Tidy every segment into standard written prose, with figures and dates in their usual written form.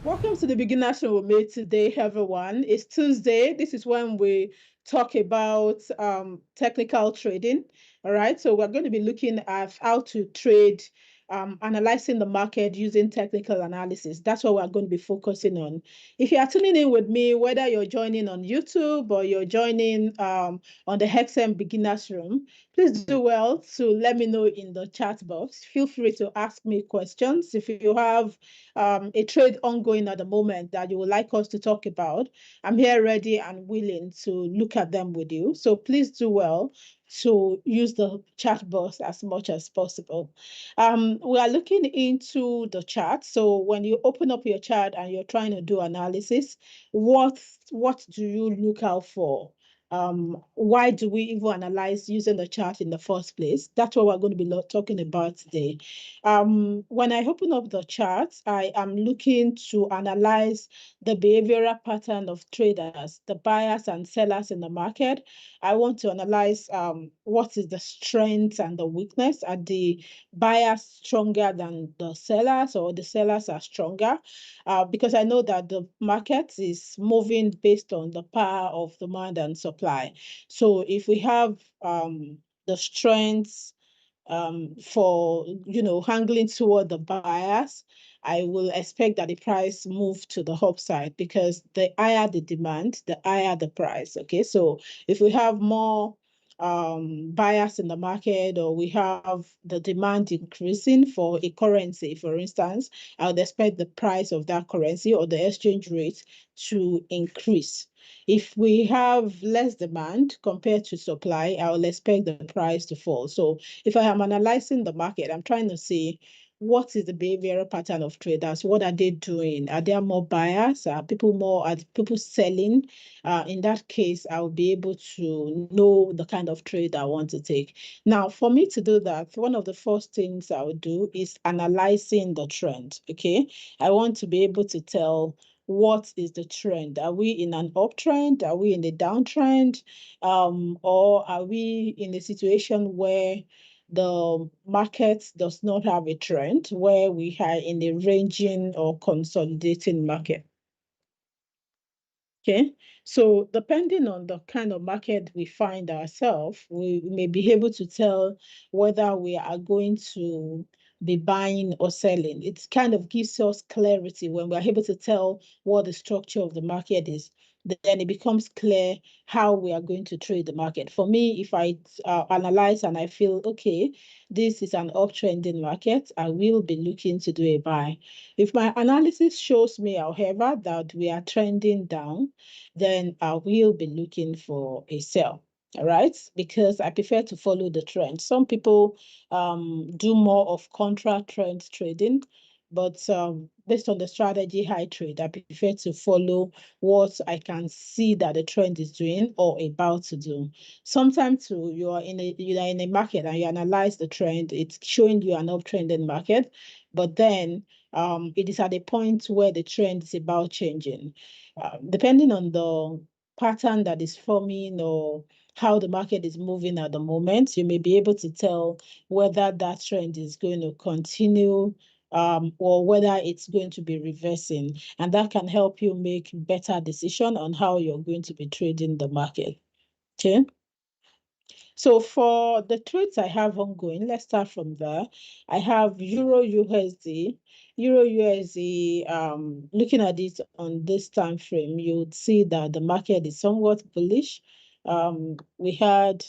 Welcome to the beginner show we made today, everyone. It's Tuesday. This is when we talk about technical trading. All right. So we're going to be looking at how to trade, analyzing the market using technical analysis. That's what we're going to be focusing on. If you are tuning in with me, whether you're joining on YouTube or you're joining on the Hexam Beginners Room, please do well to let me know in the chat box. Feel free to ask me questions. If you have a trade ongoing at the moment that you would like us to talk about, I'm here ready and willing to look at them with you. So please do well to use the chat box as much as possible. We are looking into the chart. So when you open up your chart and you're trying to do analysis, what do you look out for? Why do we even analyze using the chart in the first place? That's what we're going to be talking about today. When I open up the chart, I am looking to analyze the behavioral pattern of traders, the buyers and sellers in the market. I want to analyze what is the strength and the weakness. Are the buyers stronger than the sellers, or the sellers are stronger? Because I know that the market is moving based on the power of demand and supply. So if we have the strengths for handling toward the buyers, I will expect that the price move to the upside, because the higher the demand, the higher the price. Okay, so if we have more buyers in the market, or we have the demand increasing for a currency, for instance, I would expect the price of that currency or the exchange rate to increase. If we have less demand compared to supply, I will expect the price to fall. So if I am analyzing the market, I'm trying to see what is the behavioral pattern of traders. What are they doing? Are there more buyers? Are people selling? In that case, I'll be able to know the kind of trade I want to take. Now, for me to do that, one of the first things I would do is analyzing the trend. Okay, I want to be able to tell what is the trend. Are we in an uptrend? Are we in a downtrend? Or are we in a situation where the market does not have a trend, where we are in a ranging or consolidating market? Okay, so depending on the kind of market we find ourselves, we may be able to tell whether we are going to be buying or selling. It kind of gives us clarity when we're able to tell what the structure of the market is. Then it becomes clear how we are going to trade the market. For me, if I analyze and I feel, okay, this is an uptrending market, I will be looking to do a buy. If my analysis shows me, however, that we are trending down, then I will be looking for a sell. All right, because I prefer to follow the trend. Some people do more of contra trend trading, but based on the strategy I trade, I prefer to follow what I can see that the trend is doing or about to do. Sometimes too, you are in a market and you analyze the trend, it's showing you an uptrending market, but then it is at a point where the trend is about changing. Depending on the pattern that is forming or how the market is moving at the moment, you may be able to tell whether that trend is going to continue, or whether it's going to be reversing. And that can help you make better decision on how you're going to be trading the market. Okay. So for the trades I have ongoing, let's start from there. I have Euro USD. Euro USD, looking at it on this time frame, you would see that the market is somewhat bullish. We had,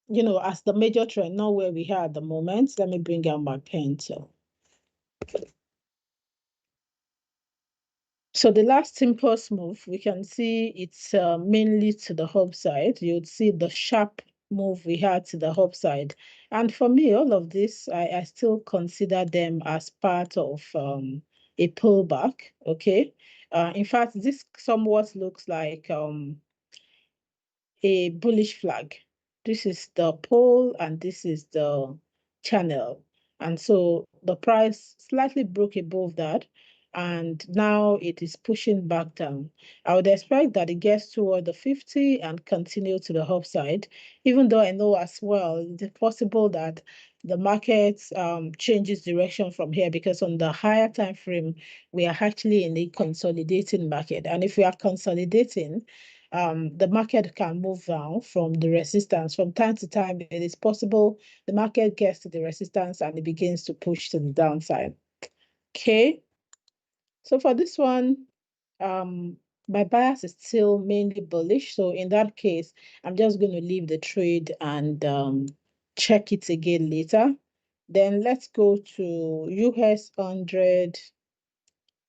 as the major trend, not where we are at the moment. Let me bring out my pen. So the last impulse move, we can see it's mainly to the upside. You'd see the sharp move we had to the upside. And for me, all of this, I still consider them as part of a pullback, okay? In fact, this somewhat looks like a bullish flag. This is the pole and this is the channel. And so the price slightly broke above that. and now it is pushing back down. I would expect that it gets toward the 50 and continue to the upside, even though I know as well it's possible that the market changes direction from here, because on the higher time frame, we are actually in a consolidating market. And if we are consolidating, the market can move down from the resistance. From time to time, it is possible the market gets to the resistance and it begins to push to the downside. Okay. So for this one, my bias is still mainly bullish. So in that case, I'm just going to leave the trade and check it again later. Then let's go to US 100.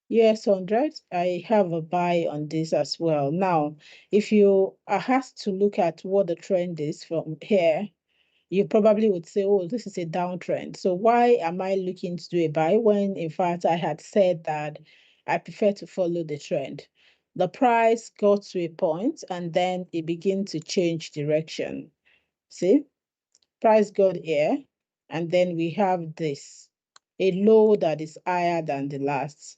US 100, I have a buy on this as well. Now, if you are asked to look at what the trend is from here, you probably would say, oh, this is a downtrend. So why am I looking to do a buy when, in fact, I had said that I prefer to follow the trend? The price got to a point and then it began to change direction. See, price got here, and then we have this, a low that is higher than the last.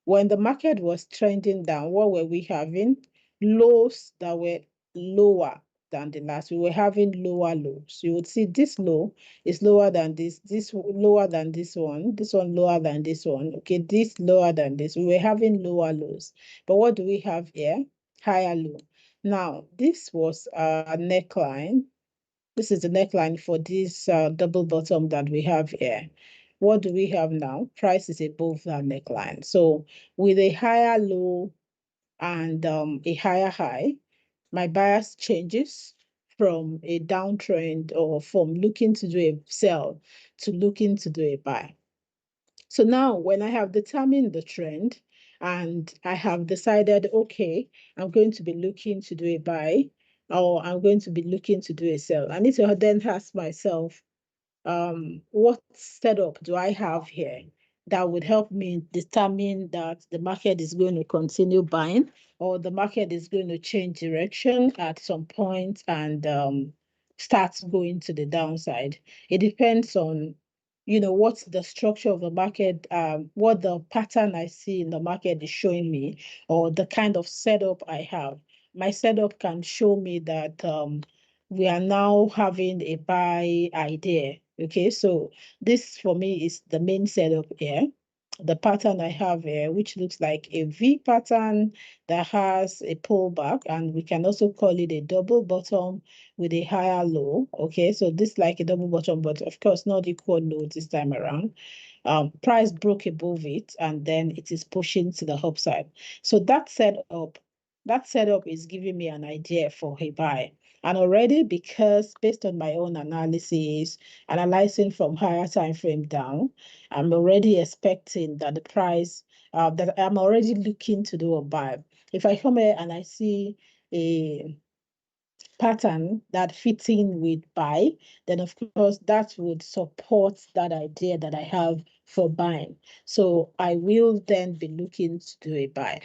When the market was trending down, what were we having? Lows that were lower than the last. We were having lower lows. You would see this low is lower than this lower than this one lower than this one. Okay, this lower than this. We were having lower lows. But what do we have here? Higher low. Now, this was a neckline. This is the neckline for this double bottom that we have here. What do we have now? Price is above that neckline. So with a higher low and a higher high, my bias changes from a downtrend or from looking to do a sell to looking to do a buy. So now when I have determined the trend and I have decided, okay, I'm going to be looking to do a buy or I'm going to be looking to do a sell, I need to then ask myself, what setup do I have here that would help me determine that the market is going to continue buying or the market is going to change direction at some point and start going to the downside. It depends on, what the structure of the market, what the pattern I see in the market is showing me, or the kind of setup I have. My setup can show me that we are now having a buy idea. Okay, so this for me is the main setup here. The pattern I have here, which looks like a V pattern that has a pullback, and we can also call it a double bottom with a higher low. Okay, so this like a double bottom, but of course not equal low this time around. Price broke above it, and then it is pushing to the upside. So that setup is giving me an idea for a buy. And already, because based on my own analysis, analyzing from higher time frame down, I'm already expecting that the price, that I'm already looking to do a buy. If I come here and I see a pattern that fits in with buy, then of course that would support that idea that I have for buying. So I will then be looking to do a buy.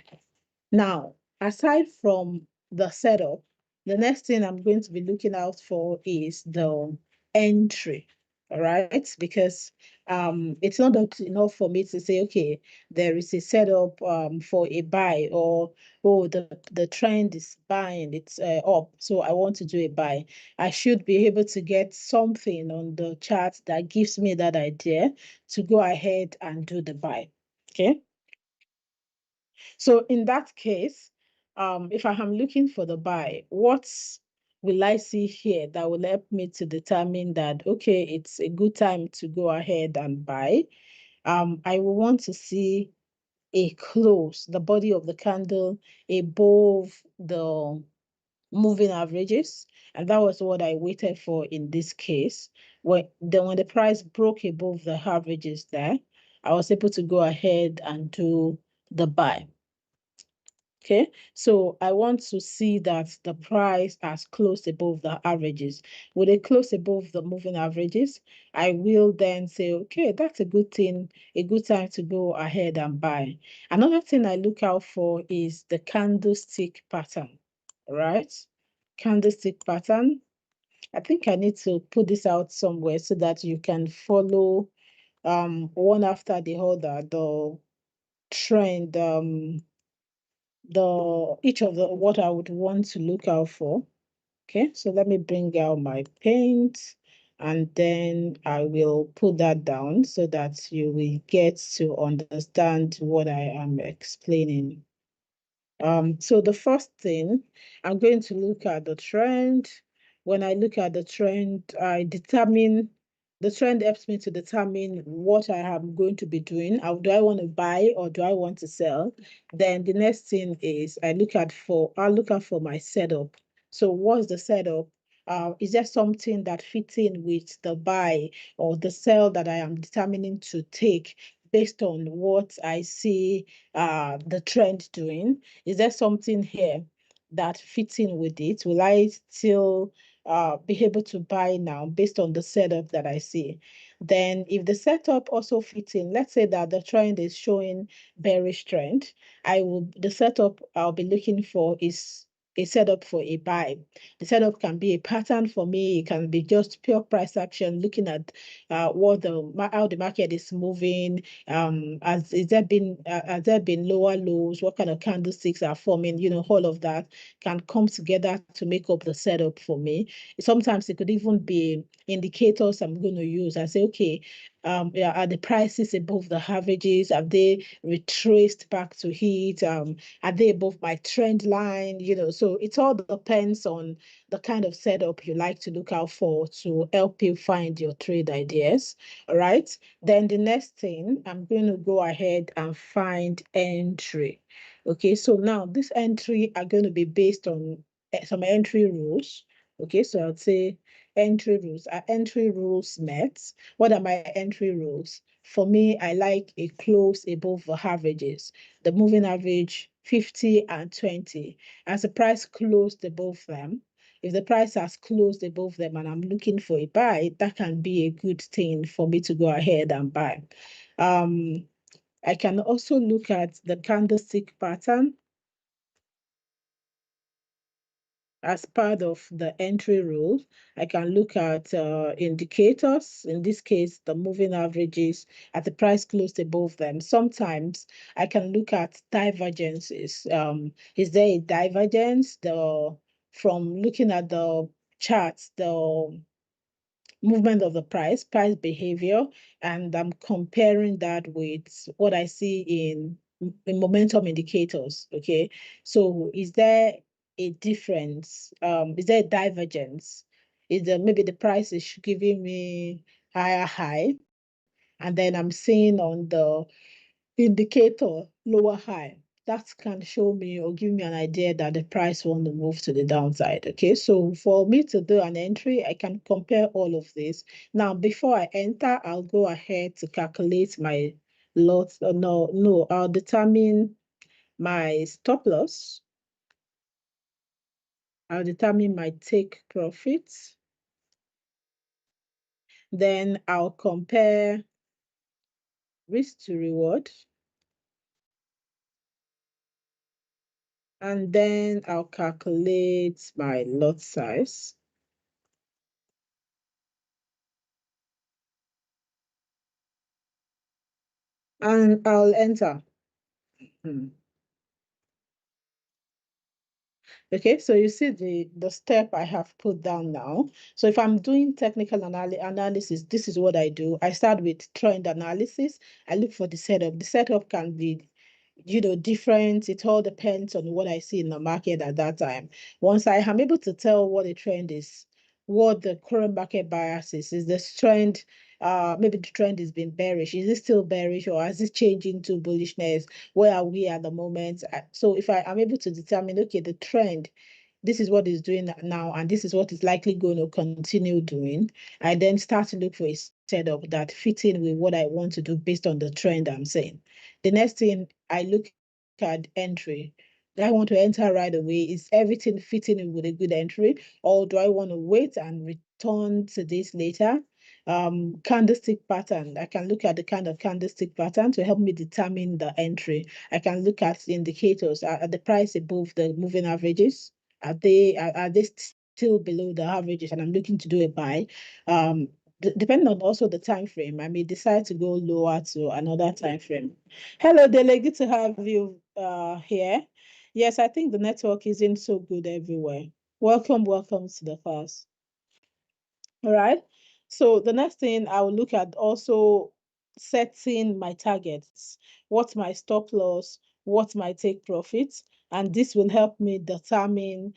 Now, aside from the setup, the next thing I'm going to be looking out for is the entry. All right, because it's not enough for me to say, okay, there is a setup for a buy, or oh, the trend is buying, it's up, so I want to do a buy. I should be able to get something on the chart that gives me that idea to go ahead and do the buy. Okay. So in that case, if I am looking for the buy, what will I see here that will help me to determine that, okay, it's a good time to go ahead and buy? I will want to see a close, the body of the candle above the moving averages. And that was what I waited for in this case. When the price broke above the averages there, I was able to go ahead and do the buy. Okay, so I want to see that the price has closed above the averages. With it close above the moving averages, I will then say, okay, that's a good thing, a good time to go ahead and buy. Another thing I look out for is the candlestick pattern, right? Candlestick pattern. I think I need to put this out somewhere so that you can follow one after the other, trend, the each of the what I would want to look out for. Okay, so let me bring out my paint and then I will put that down so that you will get to understand what I am explaining. So the first thing, I'm going to look at the trend. When I look at the trend, the trend helps me to determine what I am going to be doing. Do I want to buy or do I want to sell? Then the next thing is I'll look out for my setup. So what's the setup? Is there something that fits in with the buy or the sell that I am determining to take based on what I see the trend doing? Is there something here that fits in with it? Will I still be able to buy now based on the setup that I see? Then if the setup also fits in, let's say that the trend is showing bearish trend, the setup I'll be looking for is a setup for a buy. The setup can be a pattern for me. It can be just pure price action, looking at how the market is moving. Has there been lower lows? What kind of candlesticks are forming? All of that can come together to make up the setup for me. Sometimes it could even be indicators I'm going to use. I say, okay, yeah, are the prices above the averages? Have they retraced back to heat? Are they above my trend line? So it all depends on the kind of setup you like to look out for to help you find your trade ideas. All right. Then the next thing, I'm going to go ahead and find entry. Okay, so now this entry are going to be based on some entry rules. Okay, so I'd say entry rules. Are entry rules met? What are my entry rules? For me, I like a close above the averages, the moving average 50 and 20. As the price closed above them, if the price has closed above them and I'm looking for a buy, that can be a good thing for me to go ahead and buy. I can also look at the candlestick pattern as part of the entry rule. I can look at indicators, in this case, the moving averages at the price closed above them. Sometimes I can look at divergences. Is there a divergence? From looking at the charts, the movement of the price behavior, and I'm comparing that with what I see in momentum indicators. Okay, so is there a difference? Is there a divergence? Is there maybe the price is giving me higher high, and then I'm seeing on the indicator lower high? That can show me or give me an idea that the price want to move to the downside. Okay, so for me to do an entry, I can compare all of this. Now, before I enter, I'll go ahead to calculate my lot. No, I'll determine my stop loss. I'll determine my take profits. Then I'll compare risk to reward. And then I'll calculate my lot size. And I'll enter. Hmm. Okay, so you see the step I have put down now. So if I'm doing technical analysis, this is what I do. I start with trend analysis. I look for the setup. The setup can be, different. It all depends on what I see in the market at that time. Once I am able to tell what the trend is, what the current market bias is this trend, maybe the trend has been bearish. Is it still bearish or has it changed into bullishness? Where are we at the moment? So if I am able to determine, okay, the trend, this is what it's doing now, and this is what is likely going to continue doing, I then start to look for a setup that fits in with what I want to do based on the trend I'm seeing. The next thing I look at entry. Do I want to enter right away? Is everything fitting in with a good entry, or do I want to wait and return to this later? Candlestick pattern. I can look at the kind of candlestick pattern to help me determine the entry. I can look at the indicators. Are the price above the moving averages? Are they still below the averages? And I'm looking to do a buy. depending on also the time frame, I may decide to go lower to another time frame. Hello, Dele, good to have you here. Yes, I think the network isn't so good everywhere. Welcome to the class. All right. So the next thing I will look at also setting my targets, what's my stop loss, what's my take profits, and this will help me determine